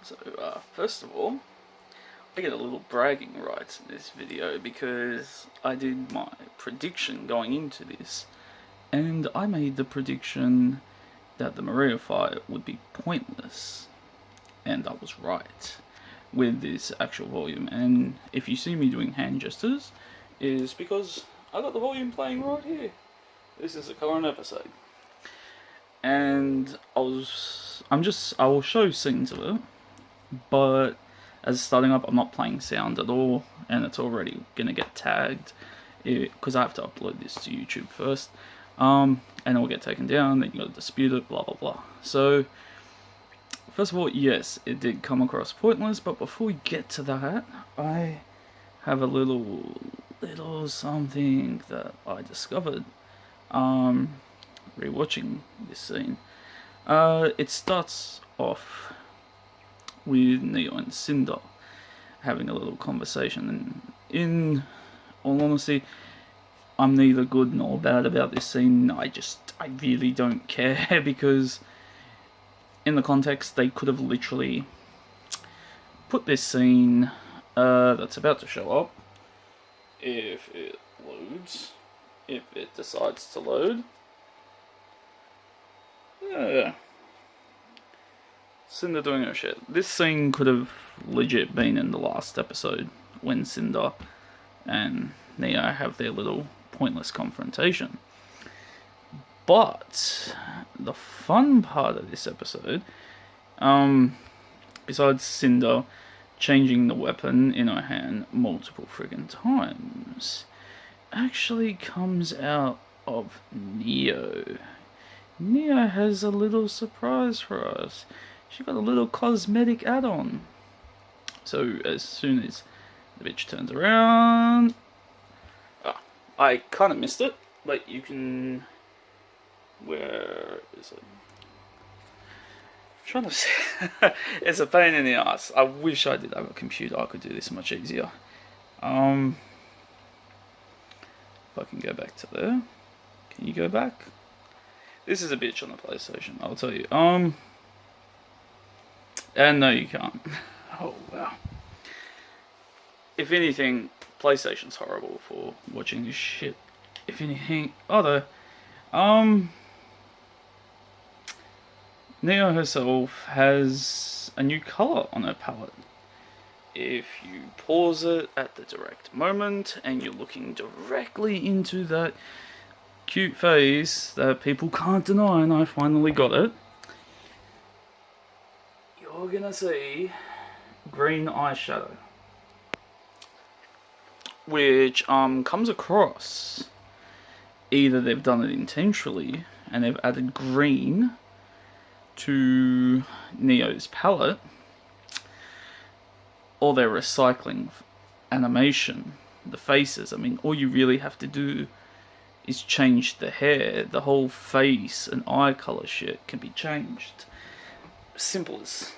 So, first of all, I get a little bragging rights in this video because I did my prediction going into this, and I made the prediction that the Maria fight would be pointless, and I was right with this actual volume. And if you see me doing hand gestures, is because I got the volume playing right here. This is a current episode, and I will show scenes of it, but as starting up, I'm not playing sound at all, and it's already gonna get tagged because I have to upload this to YouTube first, and it'll get taken down. Then you gotta dispute it, blah blah blah. So first of all, yes, it did come across pointless, but before we get to that, I have a little something that I discovered rewatching this scene. It starts off with Neo and Cinder having a little conversation, and in all honesty, I'm neither good nor bad about this scene. I really don't care because in the context they could have literally put this scene that's about to show up, if it loads, if it decides to load. Yeah. Cinder doing her shit. This scene could have legit been in the last episode when Cinder and Neo have their little pointless confrontation. But the fun part of this episode, besides Cinder changing the weapon in her hand multiple friggin' times, actually comes out of Neo. Neo has a little surprise for us. She got a little cosmetic add-on. So as soon as the bitch turns around, I kind of missed it, but you can. Where is it? I'm trying to see. It's a pain in the ass. I wish I did have a computer. I could do this much easier. If I can go back to there. Can you go back? This is a bitch on the PlayStation, I'll tell you. And no, you can't. Oh, wow. If anything, PlayStation's horrible for watching this shit. If anything, Neo herself has a new colour on her palette. If you pause it at the direct moment and you're looking directly into that cute face that people can't deny, and I finally got it, you're gonna see green eyeshadow, which comes across, either they've done it intentionally and they've added green to Neo's palette, or they're recycling animation, the faces. I mean, all you really have to do is change the hair. The whole face and eye color shit can be changed. Simple as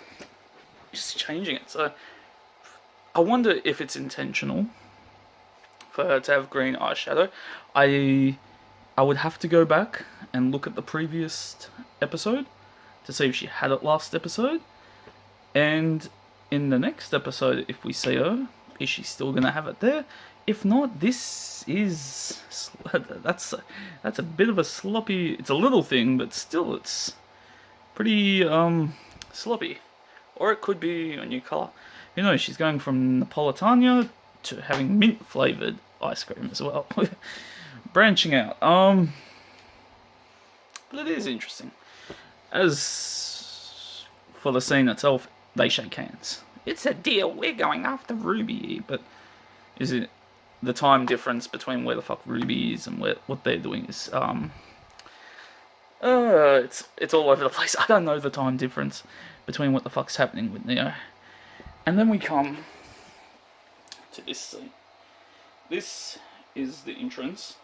just changing it. So I wonder if it's intentional for her to have green eyeshadow. I would have to go back and look at the previous episode to see if she had it last episode, and in the next episode, if we see her, is she still gonna have it there? If not, this is that's a bit of a sloppy. It's a little thing, but still, it's pretty sloppy. Or it could be a new color. Who knows? She's going from Napolitania to having mint flavored ice cream as well. Branching out. But it is interesting. As for the scene itself, they shake hands. It's a deal. We're going after Rwby. But is it the time difference between where the fuck Rwby is and what they're doing is it's all over the place. I don't know the time difference between what the fuck's happening with Neo. And then we come to this scene. This is the entrance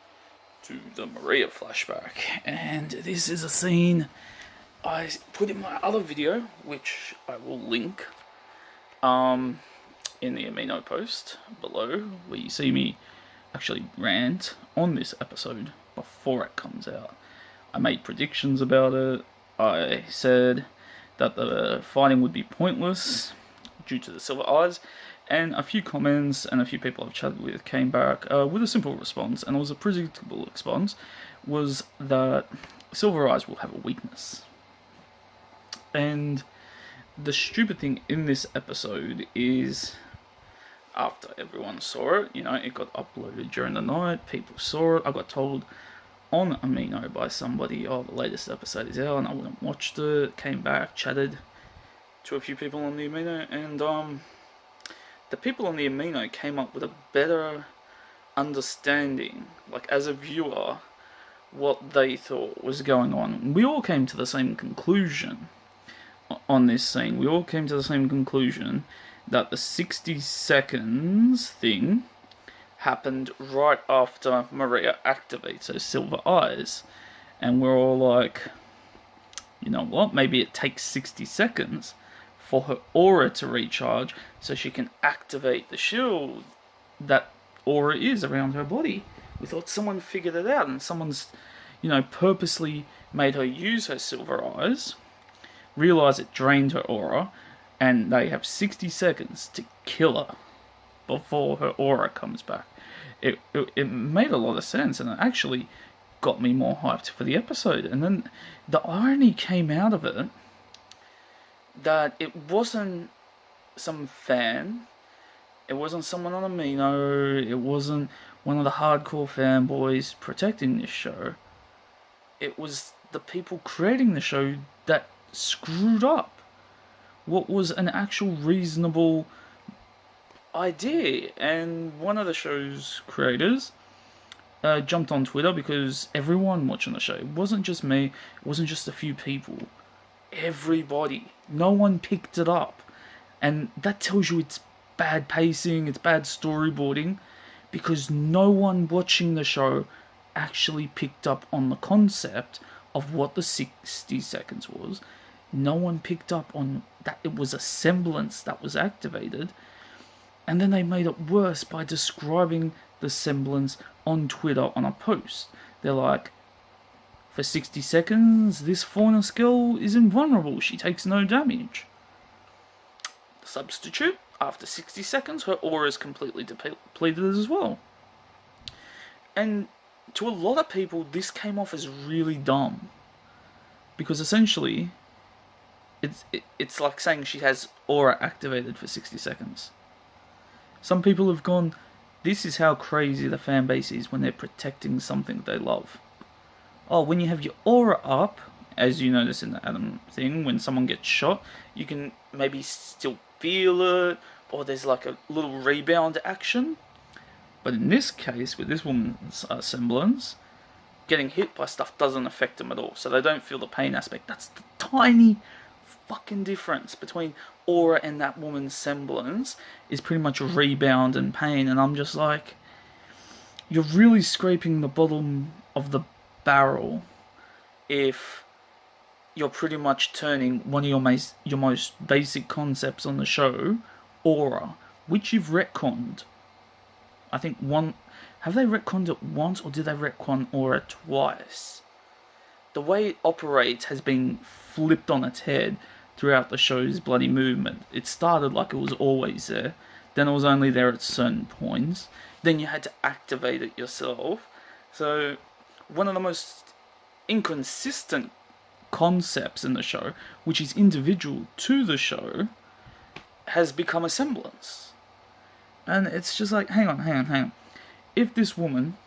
to the Maria flashback, and this is a scene I put in my other video, which I will link in the amino post below, where you see me actually rant on this episode before it comes out. I made predictions about it. I said that the fighting would be pointless due to the silver eyes, and a few comments and a few people I've chatted with came back with a simple response, and it was a predictable response, was that silver eyes will have a weakness. And the stupid thing in this episode is, after everyone saw it, it got uploaded during the night, people saw it, I got told on Amino by somebody, the latest episode is out, and I went and watched it, came back, chatted to a few people on the Amino, and the people on the Amino came up with a better understanding, like as a viewer, what they thought was going on. We all came to the same conclusion on this scene. We all came to the same conclusion that the 60 seconds thing happened right after Maria activates those silver eyes. And we're all like, you know what, maybe it takes 60 seconds for her aura to recharge so she can activate the shield that aura is around her body. We thought someone figured it out, and someone's, purposely made her use her silver eyes, realize it drained her aura, and they have 60 seconds to kill her before her aura comes back. It made a lot of sense, and it actually got me more hyped for the episode. And then the irony came out of it that it wasn't some fan, it wasn't someone on Amino, it wasn't one of the hardcore fanboys protecting this show. It was the people creating the show that screwed up what was an actual reasonable idea. And one of the show's creators jumped on Twitter, because everyone watching the show, it wasn't just me, it wasn't just a few people, everybody, no one picked it up. And that tells you it's bad pacing, it's bad storyboarding, because no one watching the show actually picked up on the concept of what the 60 seconds was. No one picked up on that it was a semblance that was activated. And then they made it worse by describing the semblance on Twitter on a post. They're like, for 60 seconds, this fauna skill is invulnerable. She takes no damage. Substitute, after 60 seconds, her aura is completely depleted as well. And to a lot of people, this came off as really dumb. Because essentially, it's like saying she has aura activated for 60 seconds. Some people have gone, this is how crazy the fan base is when they're protecting something they love. Oh, when you have your aura up, as you notice in the Adam thing, when someone gets shot, you can maybe still feel it, or there's like a little rebound action. But in this case, with this woman's semblance, getting hit by stuff doesn't affect them at all, so they don't feel the pain aspect. That's the tiny fucking difference between aura and that woman's semblance, is pretty much rebound and pain. And I'm just like, you're really scraping the bottom of the barrel if you're pretty much turning one of your most basic concepts on the show, aura, which you've retconned. I think have they retconned it once, or did they retcon aura twice? The way it operates has been flipped on its head throughout the show's bloody movement. It started like it was always there, then it was only there at certain points, then you had to activate it yourself. So one of the most inconsistent concepts in the show, which is individual to the show, has become a semblance. And it's just like, hang on. If this woman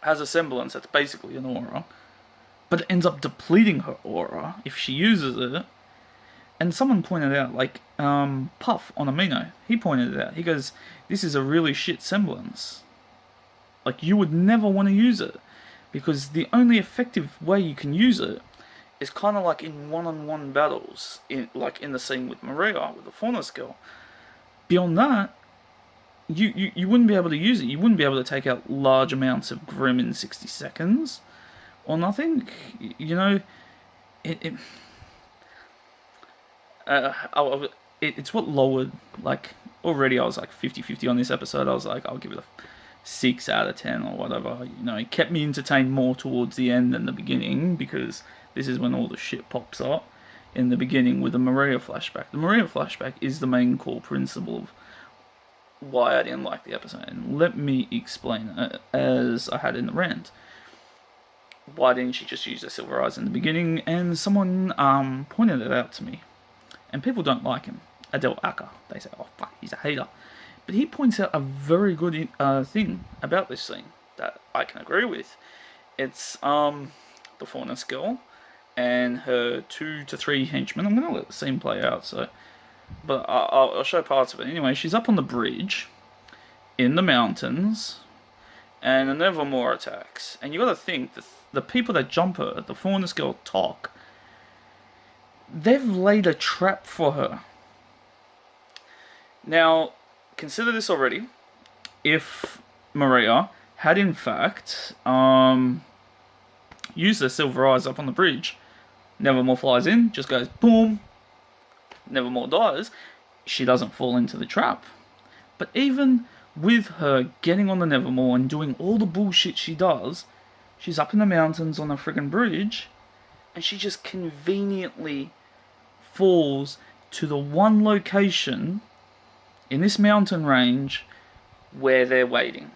has a semblance that's basically an aura, but it ends up depleting her aura if she uses it, and someone pointed out, like, Puff on Amino, he pointed it out. He goes, this is a really shit semblance. Like, you would never want to use it, because the only effective way you can use it is kind of like in one-on-one battles, like in the scene with Maria, with the fauna skill. Beyond that, you wouldn't be able to use it. You wouldn't be able to take out large amounts of Grim in 60 seconds, or nothing. It's what lowered, like, already I was like 50-50 on this episode. I was like, I'll give it a 6 out of 10 or whatever. It kept me entertained more towards the end than the beginning, because this is when all the shit pops up. in the beginning with the Maria flashback. The Maria flashback is the main core principle of why I didn't like the episode. And let me explain it, as I had in the rant. Why didn't she just use the silver eyes in the beginning? And someone pointed it out to me. And people don't like him. Adele Acker. They say, oh fuck, he's a hater. But he points out a very good thing about this scene that I can agree with. It's the Faunus girl and her 2 to 3 henchmen. I'm going to let the scene play out, but I'll show parts of it. Anyway, she's up on the bridge in the mountains, and a Nevermore attacks. And you got to think, the people that jump her, the Faunus girl Tok, they've laid a trap for her. Now, consider this already. If Maria had in fact used their silver eyes up on the bridge, Nevermore flies in, just goes boom, Nevermore dies, she doesn't fall into the trap. But even with her getting on the Nevermore and doing all the bullshit she does, she's up in the mountains on a friggin' bridge, and she just conveniently falls to the one location in this mountain range where they're waiting.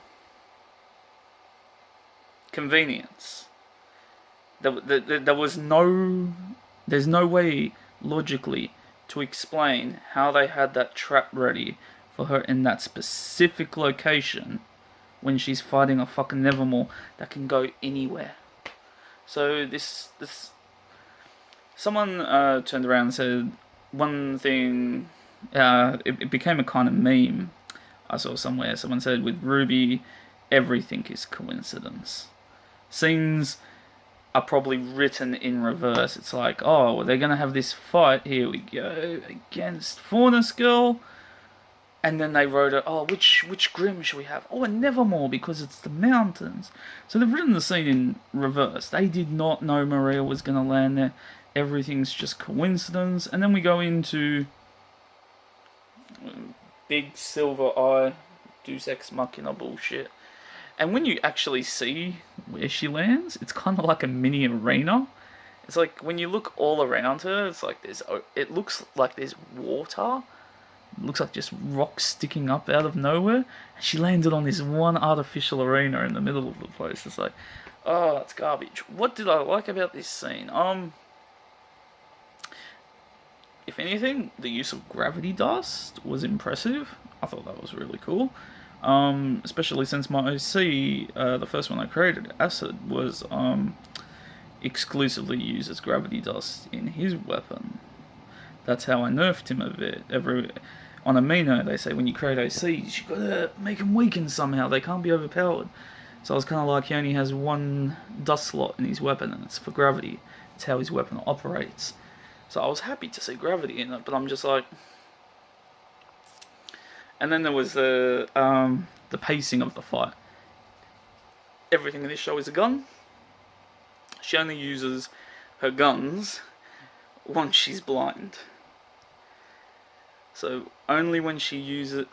Convenience. There's no way logically to explain how they had that trap ready for her in that specific location when she's fighting a fucking Nevermore that can go anywhere. So someone turned around and said one thing. It became a kind of meme I saw somewhere. Someone said, with Rwby, everything is coincidence. Scenes are probably written in reverse. It's like, oh, they're going to have this fight, here we go, against Faunus Girl. And then they wrote it, oh, which Grim should we have? Oh, a Nevermore, because it's the mountains. So they've written the scene in reverse. They did not know Maria was going to land there. Everything's just coincidence. And then we go into big silver eye, Deus Ex Machina bullshit. And when you actually see where she lands, it's kind of like a mini arena. It's like when you look all around her, it's like it looks like there's water. It looks like just rocks sticking up out of nowhere. And she landed on this one artificial arena in the middle of the place. It's like, oh, that's garbage. What did I like about this scene? If anything, the use of gravity dust was impressive. I thought that was really cool. Especially since my OC, the first one I created, Acid, was exclusively uses gravity dust in his weapon. That's how I nerfed him a bit. On Amino, they say when you create OCs, you gotta make them weaken somehow. They can't be overpowered. So I was kind of like, he only has one dust slot in his weapon, and it's for gravity. It's how his weapon operates. So I was happy to see gravity in it, but I'm just like... And then there was the pacing of the fight. Everything in this show is a gun. She only uses her guns once she's blind. So only when she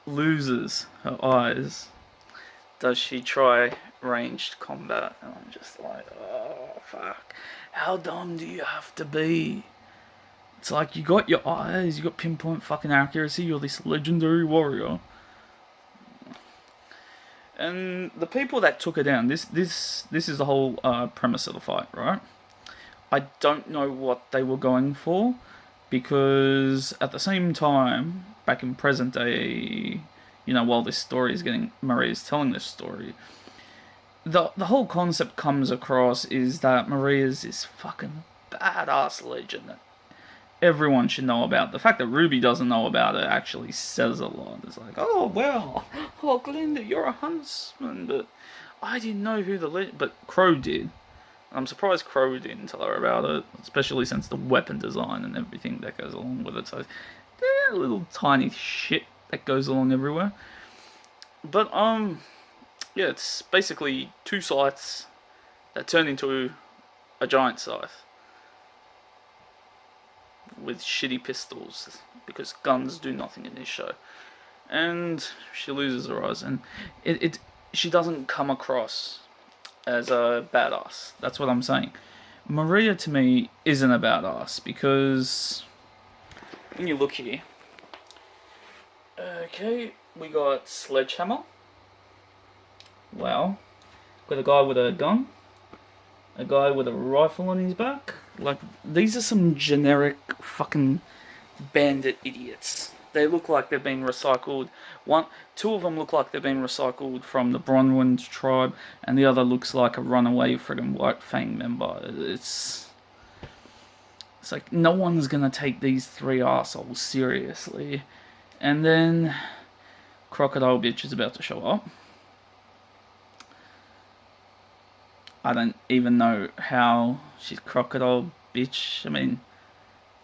loses her eyes does she try ranged combat. And I'm just like, oh fuck. How dumb do you have to be? It's like, you got your eyes, you got pinpoint fucking accuracy, you're this legendary warrior. And the people that took her down, this is the whole premise of the fight, right? I don't know what they were going for, because at the same time, back in present day, you know, while this story is Maria's telling this story, the whole concept comes across is that Maria's this fucking badass legend that everyone should know about. The fact that Rwby doesn't know about it actually says a lot. It's like, oh, well, oh, Glinda, you're a huntsman, but I didn't know who but Crow did. I'm surprised Crow didn't tell her about it, especially since the weapon design and everything that goes along with it. So, yeah, little tiny shit that goes along everywhere. But, yeah, it's basically 2 scythes that turn into a giant scythe with shitty pistols, because guns do nothing in this show. And she loses her eyes, and she doesn't come across as a badass. That's what I'm saying. Maria to me isn't a badass because when you look here, okay, we got Sledgehammer. Wow. Got a guy with a gun. A guy with a rifle on his back. Like, these are some generic fucking bandit idiots. They look like they've been recycled. Two of them look like they've been recycled from the Bronwyn tribe, and the other looks like a runaway friggin' White Fang member. It's like no one's gonna take these three assholes seriously. And then Crocodile Bitch is about to show up. I don't even know how she's Crocodile Bitch. I mean,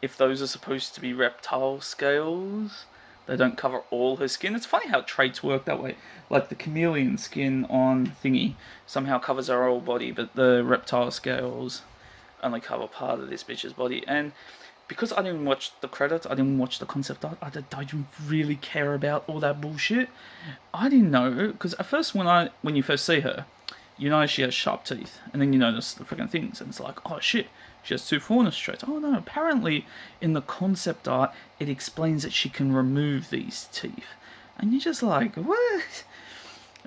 if those are supposed to be reptile scales, they don't cover all her skin. It's funny how traits work that way. Like the chameleon skin on Thingy somehow covers her whole body, but the reptile scales only cover part of this bitch's body. And because I didn't watch the credits, I didn't watch the concept art, I don't really care about all that bullshit. I didn't know, because at first when you first see her, you know she has sharp teeth, and then you notice the freaking things, and it's like, oh shit, she has two faunus traits. Oh no, apparently in the concept art, it explains that she can remove these teeth. And you're just like, what?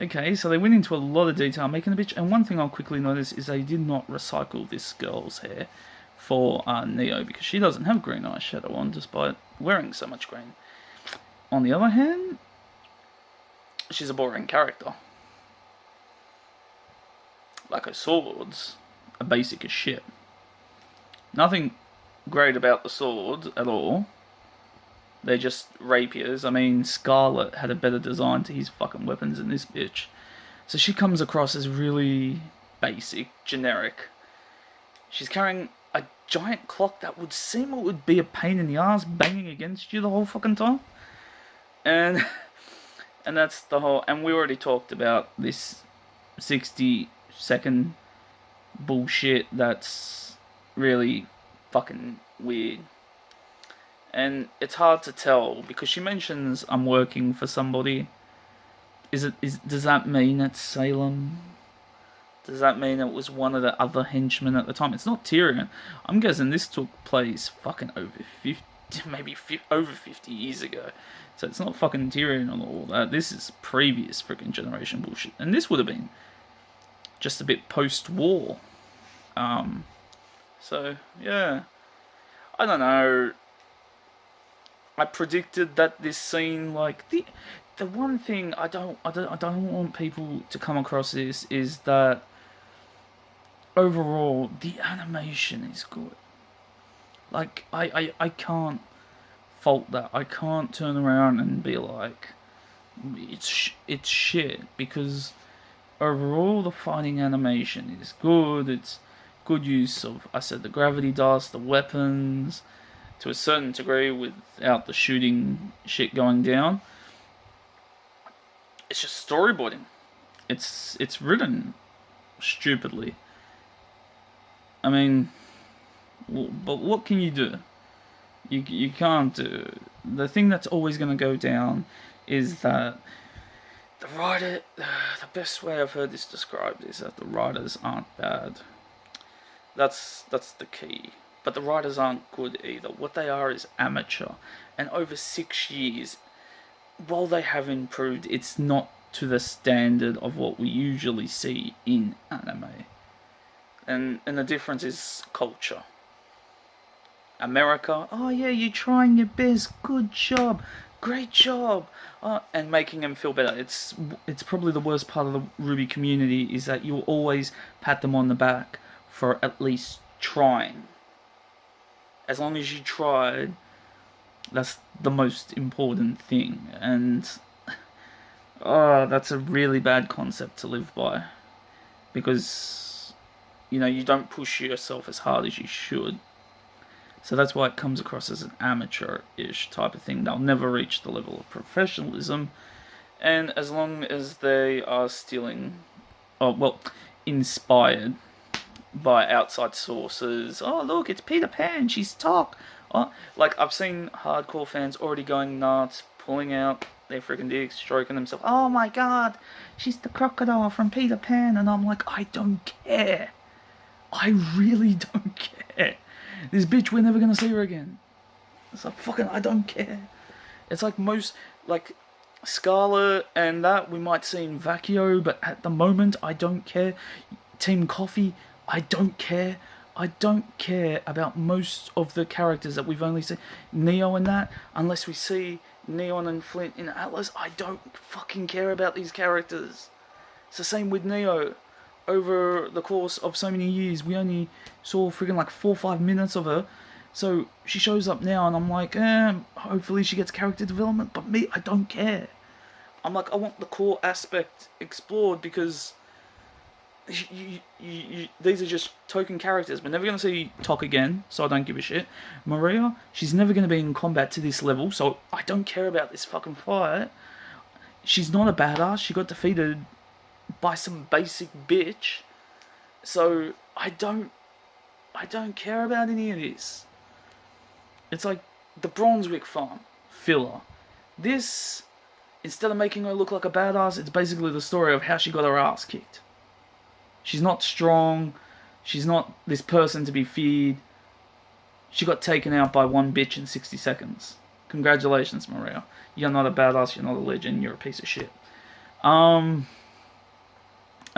Okay, so they went into a lot of detail making the bitch, and one thing I'll quickly notice is they did not recycle this girl's hair for Neo, because she doesn't have green eyeshadow on, despite wearing so much green. On the other hand, she's a boring character. Like, her swords are basic as shit. Nothing great about the swords at all. They're just rapiers. I mean, Scarlet had a better design to his fucking weapons than this bitch. So she comes across as really basic, generic. She's carrying a giant clock that would seem it would be a pain in the ass banging against you the whole fucking time. And that's the whole... And we already talked about this 60-second bullshit that's really fucking weird. And it's hard to tell because she mentions I'm working for somebody. Does that mean it's Salem? Does that mean it was one of the other henchmen at the time? It's not Tyrion. I'm guessing this took place fucking over 50, maybe over 50 years ago. So it's not fucking Tyrion and all that. This is previous freaking generation bullshit. And this would have been just a bit post-war. So, yeah. I don't know. I predicted that this scene, like, the one thing I don't want people to come across this is that overall the animation is good. Like, I can't fault that. I can't turn around and be like it's shit, because overall the fighting animation is good. It's good use of, I said, the gravity dust, the weapons, to a certain degree without the shooting shit going down. It's just storyboarding. It's written stupidly. I mean, but what can you do? You can't do. The thing that's always going to go down is that the writer, the best way I've heard this described is that the writers aren't bad. That's the key. But the writers aren't good either. What they are is amateur. And over 6 years, while they have improved, it's not to the standard of what we usually see in anime. And the difference is culture. America, oh yeah, you're trying your best, good job, great job, and making them feel better. It's probably the worst part of the Rwby community, is that you'll always pat them on the back for at least trying. As long as you tried, that's the most important thing. And that's a really bad concept to live by, because you don't push yourself as hard as you should. So that's why it comes across as an amateur-ish type of thing. They'll never reach the level of professionalism. And as long as they are inspired by outside sources. Oh, look, it's Peter Pan, she's talk. Oh, like, I've seen hardcore fans already going nuts, pulling out their freaking dicks, stroking themselves. Oh my god, she's the crocodile from Peter Pan. And I'm like, I don't care. I really don't care. This bitch, we're never gonna see her again. It's like, fucking, I don't care. It's like most, like, Scarlet and that we might see in Vacchio, but at the moment, I don't care. Team Coffee, I don't care. I don't care about most of the characters that we've only seen. Neo and that, unless we see Neon and Flint in Atlas, I don't fucking care about these characters. It's the same with Neo. Over the course of so many years, we only saw friggin' like 4 or 5 minutes of her. So she shows up now and I'm like, hopefully she gets character development, but me, I don't care. I'm like, I want the core aspect explored because these are just token characters. We're never going to see Tok again, so I don't give a shit. Maria, she's never going to be in combat to this level, so I don't care about this fucking fight. She's not a badass. She got defeated by some basic bitch. So I don't care about any of this. It's like the Brunswick farm filler. This, instead of making her look like a badass, it's basically the story of how she got her ass kicked. She's not strong. She's not this person to be feared. She got taken out by one bitch in 60 seconds. Congratulations, Maria. You're not a badass, you're not a legend, you're a piece of shit. I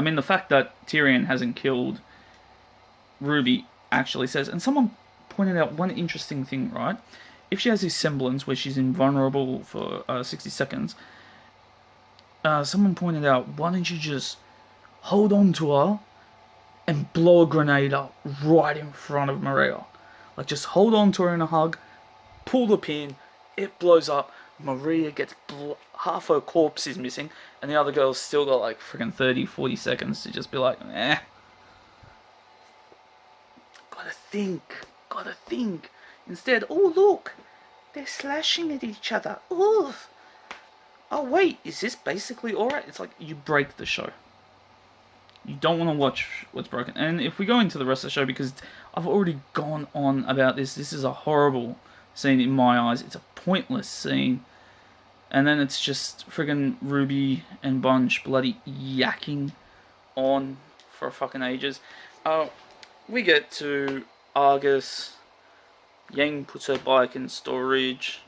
mean, the fact that Tyrion hasn't killed Ruby actually says, and someone pointed out one interesting thing, right? If she has this semblance where she's invulnerable for 60 seconds, someone pointed out, why don't you just hold on to her and blow a grenade up right in front of Maria? Like, just hold on to her in a hug, pull the pin, it blows up, Maria gets half her corpse is missing, and the other girl's still got like freaking 30-40 seconds to just be like, eh. Gotta think. Instead, oh look, they're slashing at each other. Ooh. Oh wait, is this basically alright? It's like, you break the show. You don't want to watch what's broken. And if we go into the rest of the show, because I've already gone on about this is a horrible scene in my eyes. It's a pointless scene. And then it's just friggin' Ruby and Bunch bloody yakking on for fucking ages. We get to Argus. Yang puts her bike in storage.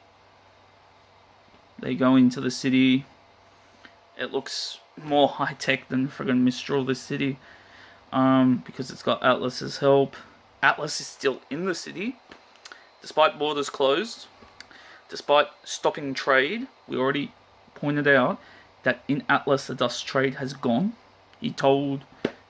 They go into the city. It looks more high-tech than friggin' Mistral, this city. Because it's got Atlas's help. Atlas is still in the city. Despite borders closed. Despite stopping trade. We already pointed out that in Atlas the dust trade has gone. He told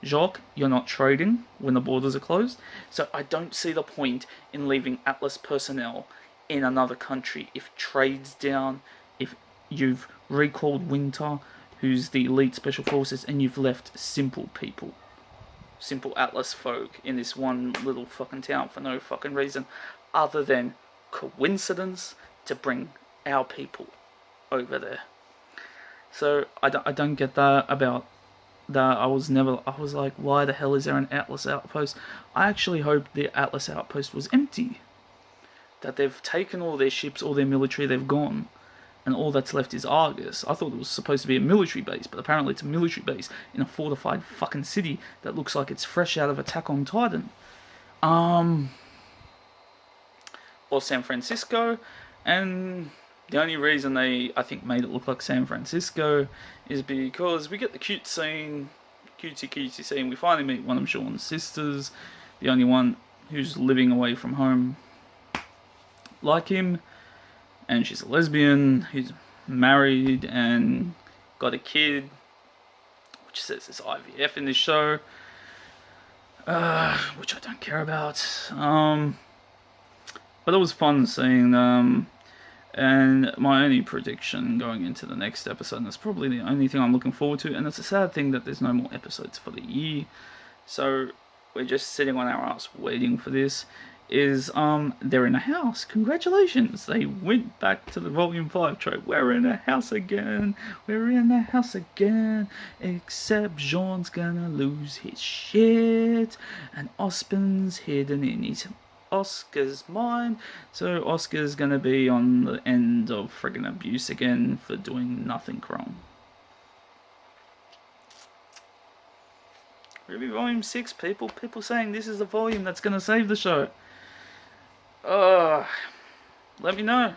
Jacques, you're not trading when the borders are closed. So I don't see the point in leaving Atlas personnel in another country if trade's down, if you've recalled Winter, who's the elite special forces, and you've left simple people, simple Atlas folk in this one little fucking town for no fucking reason other than coincidence to bring our people over there. So I don't get that about that. I was like, why the hell is there an Atlas outpost? I actually hope the Atlas outpost was empty. That they've taken all their ships, all their military, they've gone. And all that's left is Argus. I thought it was supposed to be a military base, but apparently it's a military base in a fortified fucking city that looks like it's fresh out of Attack on Titan. Or San Francisco. And the only reason they, I think, made it look like San Francisco is because we get the cutesy scene. We finally meet one of Sean's sisters, the only one who's living away from home like him, and she's a lesbian who's married and got a kid, which says it's IVF in this show, which I don't care about. But it was fun seeing them. And my only prediction going into the next episode, and it's probably the only thing I'm looking forward to, and it's a sad thing that there's no more episodes for the year, so we're just sitting on our ass waiting for this, is they're in a house. Congratulations, they went back to the Volume 5 trope. We're in a house again, except Jean's gonna lose his shit, and Ospen's hidden in his Oscar's mind, so Oscar's gonna be on the end of friggin' abuse again for doing nothing wrong. Rwby Volume 6, people. People saying this is the volume that's going to save the show. Let me know.